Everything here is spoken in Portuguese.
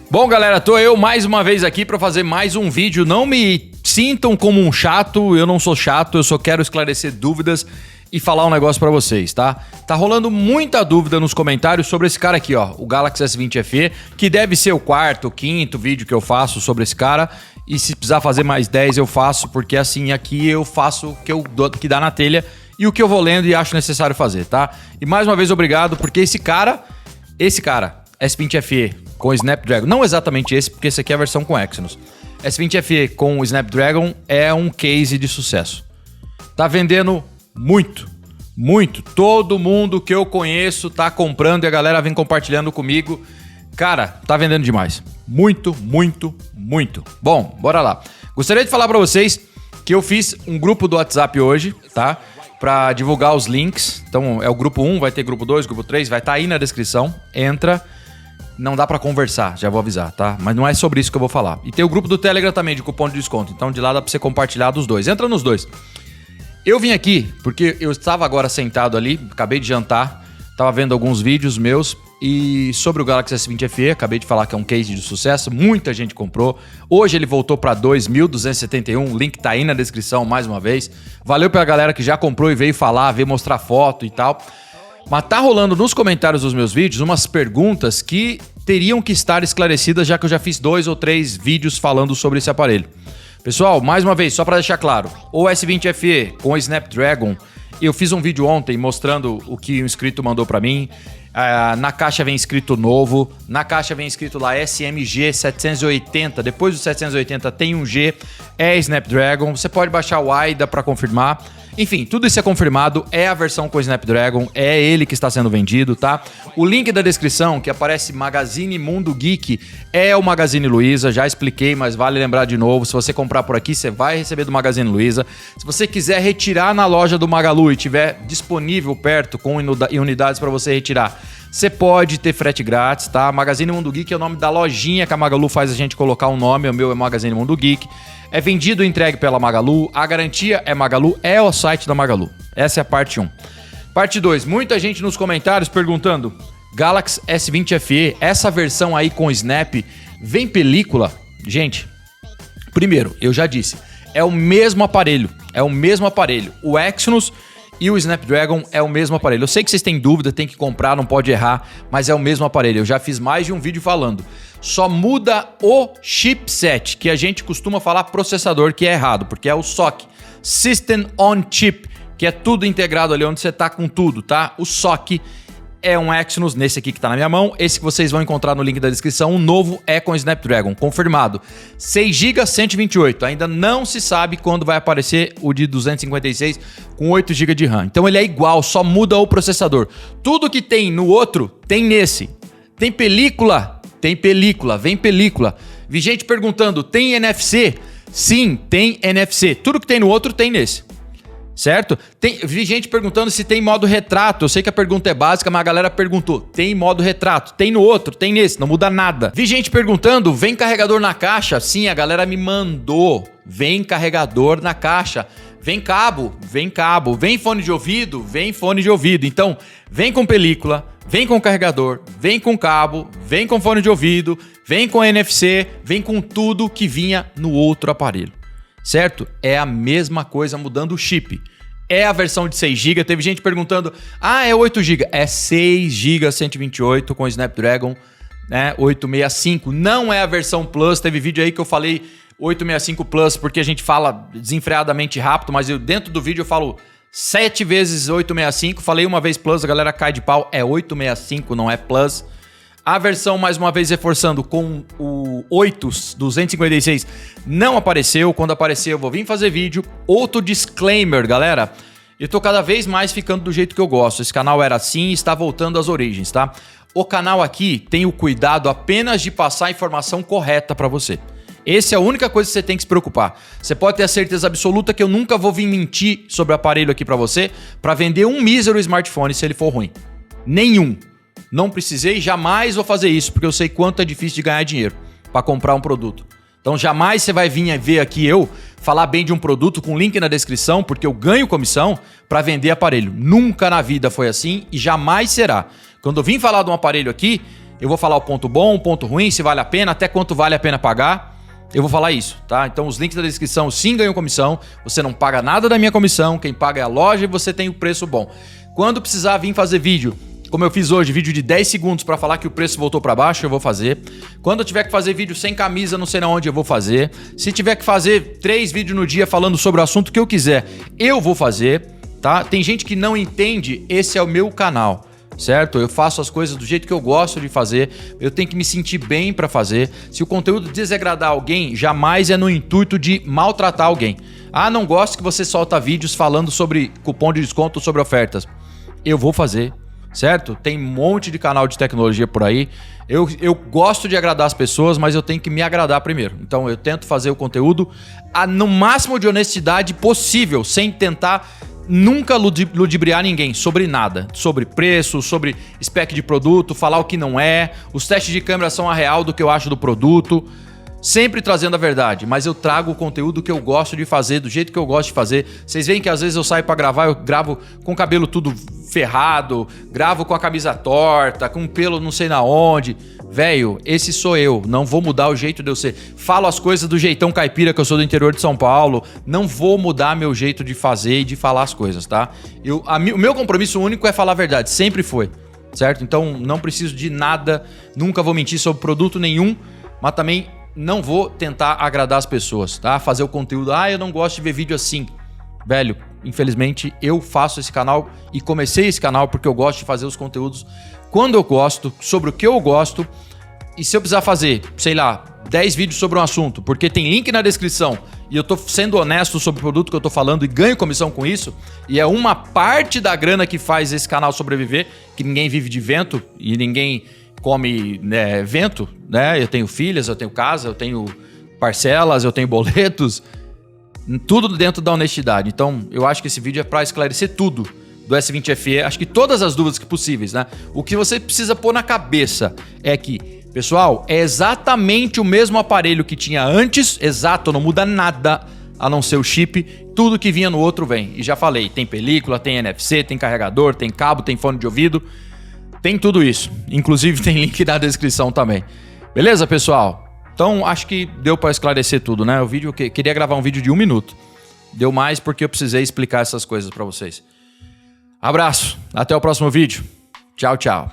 Bom, galera, tô eu mais uma vez aqui para fazer mais um vídeo. Não me sintam como um chato, eu não sou chato, eu só quero esclarecer dúvidas e falar um negócio para vocês, tá? Tá rolando muita dúvida nos comentários sobre esse cara aqui, ó, o Galaxy S20 FE, que deve ser o quarto, quinto vídeo que eu faço sobre esse cara. E se precisar fazer mais 10 eu faço, porque assim aqui eu faço o que dá na telha e o que eu vou lendo e acho necessário fazer, tá? E mais uma vez obrigado, porque esse cara, S20 FE com Snapdragon, não exatamente esse, porque esse aqui é a versão com Exynos. S20 FE com o Snapdragon é um case de sucesso. Tá vendendo muito, muito. Todo mundo que eu conheço tá comprando e a galera vem compartilhando comigo. Cara, tá vendendo demais. Muito, muito, muito. Bom, bora lá. Gostaria de falar pra vocês que eu fiz um grupo do WhatsApp hoje, tá? Pra divulgar os links. Então é o grupo 1, vai ter grupo 2, grupo 3, vai estar aí na descrição. Entra. Não dá pra conversar, já vou avisar, tá? Mas não é sobre isso que eu vou falar. E tem o grupo do Telegram também, de cupom de desconto. Então de lá dá pra você compartilhar dos dois. Entra nos dois. Eu vim aqui porque eu estava agora sentado ali, acabei de jantar, tava vendo alguns vídeos meus e sobre o Galaxy S20 FE, acabei de falar que é um case de sucesso, muita gente comprou. Hoje ele voltou para 2.271, o link tá aí na descrição mais uma vez. Valeu pra galera que já comprou e veio falar, veio mostrar foto e tal. Mas tá rolando nos comentários dos meus vídeos umas perguntas que teriam que estar esclarecidas, já que eu já fiz 2 ou 3 vídeos falando sobre esse aparelho. Pessoal, mais uma vez, só para deixar claro, o S20 FE com o Snapdragon, eu fiz um vídeo ontem mostrando o que o inscrito mandou para mim. Na caixa vem escrito novo, na caixa vem escrito lá SMG 780, depois do 780 tem um G, é Snapdragon, você pode baixar o AIDA para confirmar. Enfim, tudo isso é confirmado, é a versão com Snapdragon, é ele que está sendo vendido, tá? O link da descrição, que aparece Magazine Mundo Geek, é o Magazine Luiza, já expliquei, mas vale lembrar de novo, se você comprar por aqui, você vai receber do Magazine Luiza. Se você quiser retirar na loja do Magalu e tiver disponível perto com unidades para você retirar, você pode ter frete grátis, tá? Magazine Mundo Geek é o nome da lojinha que a Magalu faz a gente colocar um nome, o meu é Magazine Mundo Geek. É vendido e entregue pela Magalu, a garantia é Magalu, é o site da Magalu. Essa é a parte 1. Parte 2, muita gente nos comentários perguntando, Galaxy S20 FE, essa versão aí com Snap, vem película? Gente, primeiro, eu já disse, é o mesmo aparelho, o Exynos e o Snapdragon é o mesmo aparelho. Eu sei que vocês têm dúvida, tem que comprar, não pode errar, mas é o mesmo aparelho. Eu já fiz mais de um vídeo falando. Só muda o chipset, que a gente costuma falar processador, que é errado, porque é o SoC, System on Chip, que é tudo integrado ali onde você tá com tudo, tá? O SoC é um Exynos, nesse aqui que tá na minha mão, esse que vocês vão encontrar no link da descrição, o novo é com Snapdragon, confirmado. 6 GB 128, ainda não se sabe quando vai aparecer o de 256 com 8 GB de RAM. Então ele é igual, só muda o processador. Tudo que tem no outro, tem nesse. Tem película? Tem película, vem película. Vi gente perguntando, tem NFC? Sim, tem NFC. Tudo que tem no outro tem nesse. Certo? Vi gente perguntando se tem modo retrato. Eu sei que a pergunta é básica, mas a galera perguntou. Tem modo retrato? Tem no outro? Tem nesse? Não muda nada. Vi gente perguntando, vem carregador na caixa? Sim, a galera me mandou. Vem carregador na caixa. Vem cabo, vem cabo. Vem fone de ouvido, vem fone de ouvido. Então, vem com película, vem com carregador, vem com cabo, vem com fone de ouvido, vem com NFC, vem com tudo que vinha no outro aparelho. Certo? É a mesma coisa mudando o chip. É a versão de 6 GB. Teve gente perguntando, é 8 GB. É 6 GB 128 com Snapdragon, né? 865. Não é a versão Plus. Teve vídeo aí que eu falei 865 Plus porque a gente fala desenfreadamente rápido, mas dentro do vídeo eu falo 7 vezes 865. Falei uma vez Plus, a galera cai de pau. É 865, não é Plus. A versão, mais uma vez reforçando, com o 256 não apareceu. Quando aparecer eu vou vir fazer vídeo. Outro disclaimer, galera. Eu tô cada vez mais ficando do jeito que eu gosto. Esse canal era assim e está voltando às origens, tá? O canal aqui tem o cuidado apenas de passar a informação correta para você. Essa é a única coisa que você tem que se preocupar. Você pode ter a certeza absoluta que eu nunca vou vir mentir sobre o aparelho aqui para você para vender um mísero smartphone se ele for ruim. Nenhum. Não precisei, jamais vou fazer isso, porque eu sei quanto é difícil de ganhar dinheiro para comprar um produto. Então jamais você vai vir ver aqui eu falar bem de um produto com link na descrição, porque eu ganho comissão para vender aparelho. Nunca na vida foi assim e jamais será. Quando eu vim falar de um aparelho aqui, Eu vou falar o ponto bom, o ponto ruim, se vale a pena, até quanto vale a pena pagar. Eu vou falar isso, tá? Então os links da descrição sim ganham comissão, você não paga nada da minha comissão, quem paga é a loja e você tem o preço bom. Quando precisar vir fazer vídeo, como eu fiz hoje, vídeo de 10 segundos para falar que o preço voltou para baixo, eu vou fazer. Quando eu tiver que fazer vídeo sem camisa, não sei na onde, eu vou fazer. Se tiver que fazer 3 vídeos no dia falando sobre o assunto que eu quiser, eu vou fazer, tá? Tem gente que não entende, esse é o meu canal. Certo? Eu faço as coisas do jeito que eu gosto de fazer, eu tenho que me sentir bem para fazer. Se o conteúdo desagradar alguém, jamais é no intuito de maltratar alguém. Ah, não gosto que você solta vídeos falando sobre cupom de desconto, sobre ofertas. Eu vou fazer, certo? Tem um monte de canal de tecnologia por aí. Eu gosto de agradar as pessoas, mas eu tenho que me agradar primeiro. Então eu tento fazer o conteúdo no máximo de honestidade possível, sem tentar nunca ludibriar ninguém sobre nada. Sobre preço, sobre spec de produto, falar o que não é. Os testes de câmera são a real do que eu acho do produto. Sempre trazendo a verdade, mas eu trago o conteúdo que eu gosto de fazer, do jeito que eu gosto de fazer. Vocês veem que às vezes eu saio pra gravar, eu gravo com o cabelo tudo ferrado, gravo com a camisa torta, com pelo não sei na onde. Velho, esse sou eu, não vou mudar o jeito de eu ser. Falo as coisas do jeitão caipira que eu sou do interior de São Paulo, não vou mudar meu jeito de fazer e de falar as coisas, tá? O meu compromisso único é falar a verdade, sempre foi, certo? Então não preciso de nada, nunca vou mentir sobre produto nenhum, mas também não vou tentar agradar as pessoas, tá? Fazer o conteúdo, eu não gosto de ver vídeo assim. Velho, infelizmente eu faço esse canal e comecei esse canal porque eu gosto de fazer os conteúdos quando eu gosto, sobre o que eu gosto. E se eu precisar fazer, sei lá, 10 vídeos sobre um assunto, porque tem link na descrição e eu tô sendo honesto sobre o produto que eu tô falando e ganho comissão com isso, e é uma parte da grana que faz esse canal sobreviver, que ninguém vive de vento e ninguém come vento, né? Eu tenho filhas, eu tenho casa, eu tenho parcelas, eu tenho boletos, tudo dentro da honestidade. Então eu acho que esse vídeo é para esclarecer tudo do S20FE, acho que todas as dúvidas que possíveis, né? O que você precisa pôr na cabeça é que, pessoal, é exatamente o mesmo aparelho que tinha antes, exato, não muda nada a não ser o chip, tudo que vinha no outro vem. E já falei, tem película, tem NFC, tem carregador, tem cabo, tem fone de ouvido, tem tudo isso. Inclusive tem link na descrição também. Beleza, pessoal? Então acho que deu para esclarecer tudo, né? O vídeo, queria gravar um vídeo de 1 minuto. Deu mais porque eu precisei explicar essas coisas para vocês. Abraço, até o próximo vídeo. Tchau, tchau.